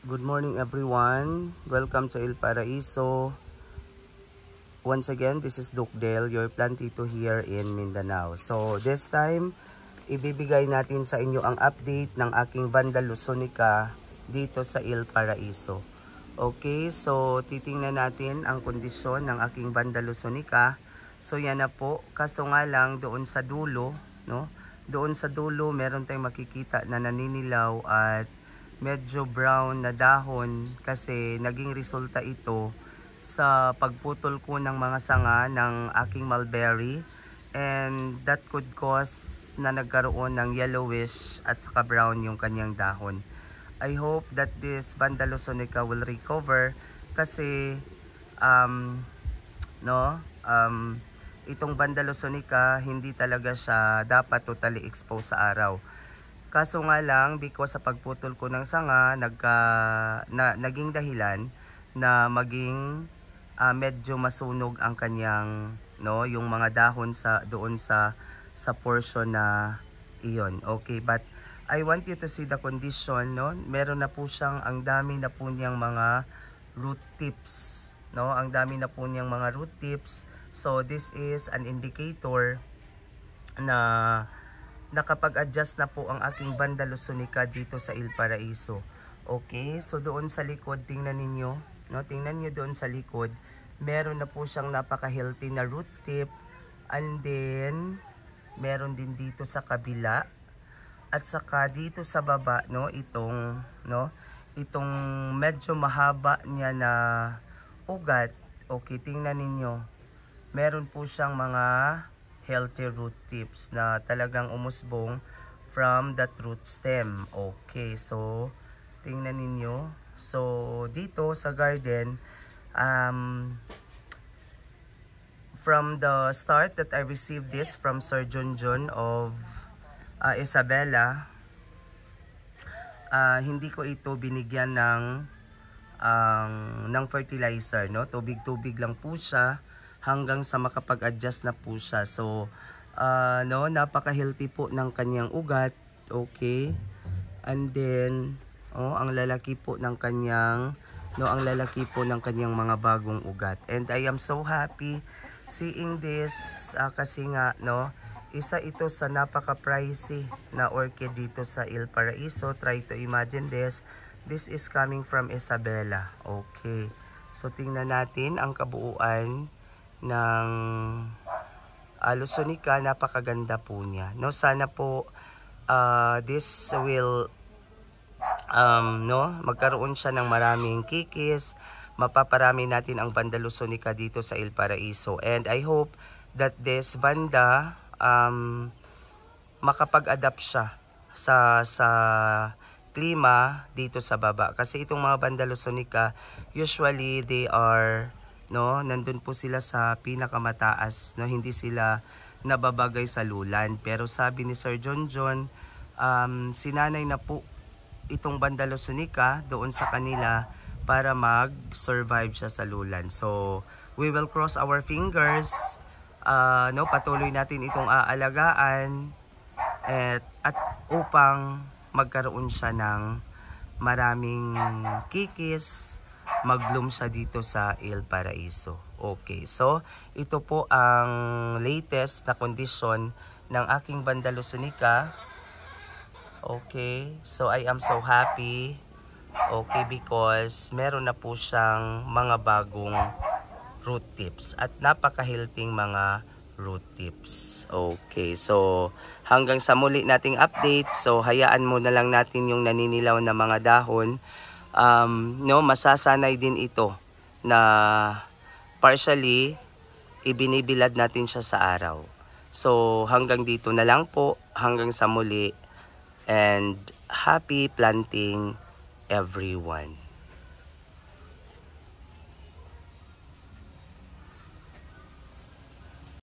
Good morning everyone. Welcome to El Paraiso. Once again, this is Duke Dale, your plantito here in Mindanao. So this time, ibibigay natin sa inyo ang update ng aking Vanda Lusonica dito sa El Paraiso. Okay, so titingnan natin ang kondisyon ng aking Vanda Lusonica. So yan na po, kaso nga lang doon sa dulo, no? Doon sa dulo, meron tayong makikita na naninilaw at medyo brown na dahon kasi naging resulta ito sa pagputol ko ng mga sanga ng aking mulberry, and that could cause na nagkaroon ng yellowish at saka brown yung kanyang dahon. I hope that this Vanda Lusonica will recover kasi itong Vanda Lusonica hindi talaga siya dapat totally exposed sa araw. Kaso nga lang, because sa pagputol ko ng sanga, naging dahilan na maging medyo masunog ang kanyang, yung mga dahon doon sa portion na iyon. Okay, but I want you to see the condition, no? Meron na po siyang, ang dami na po niyang mga root tips, no? Ang dami na po niyang mga root tips. So this is an indicator na nakapag-adjust na po ang aking Vanda Lusonica dito sa El Paraiso. Okay, so doon sa likod, tingnan ninyo, no? Tingnan niyo doon sa likod, meron na po siyang napaka-healthy na root tip, and then meron din dito sa kabila, at saka dito sa baba, itong medyo mahaba niya na ugat. Okay, tingnan ninyo, meron po siyang mga healthy root tips na talagang umusbong from that root stem. Okay, so tingnan ninyo. So dito sa garden, from the start that I received this from Sir Junjun of Isabela, hindi ko ito binigyan ng fertilizer, no? Tubig-tubig lang po siya hanggang sa makapag-adjust na po siya. So napaka-healthy po ng kanyang ugat. Okay, and then ang lalaki po ng kanyang mga bagong ugat, and I am so happy seeing this kasi nga isa ito sa napaka-pricey na orchid dito sa El Paraiso. Try to imagine this is coming from Isabela. Okay, so tingnan natin ang kabuuan ng Lusonica. Napakaganda po niya, no? Sana po this will magkaroon siya ng maraming kikis. Mapaparami natin ang Vanda Lusonica dito sa El Paraiso, and I hope that this Vanda makapag-adapt siya sa klima dito sa baba, kasi itong mga Vanda Lusonica usually they are nandun po sila sa pinakamataas, hindi sila nababagay sa lulan. Pero sabi ni Sir Junjun, sinanay na po itong Vanda Lusonica doon sa kanila para mag-survive siya sa lulan. So we will cross our fingers, patuloy natin itong aalagaan at upang magkaroon siya ng maraming kikis, mag-bloom siya dito sa El Paraiso. Okay, so ito po ang latest na kondisyon ng aking Vanda Lusonica. Okay, so I am so happy. Okay, because meron na po siyang mga bagong root tips at napaka-healthy mga root tips. Okay, so hanggang sa muli nating update. So hayaan mo na lang natin yung naninilaw na mga dahon. Masasanay din ito na partially ibinibilad natin siya sa araw. So hanggang dito na lang po, hanggang sa muli, and happy planting everyone.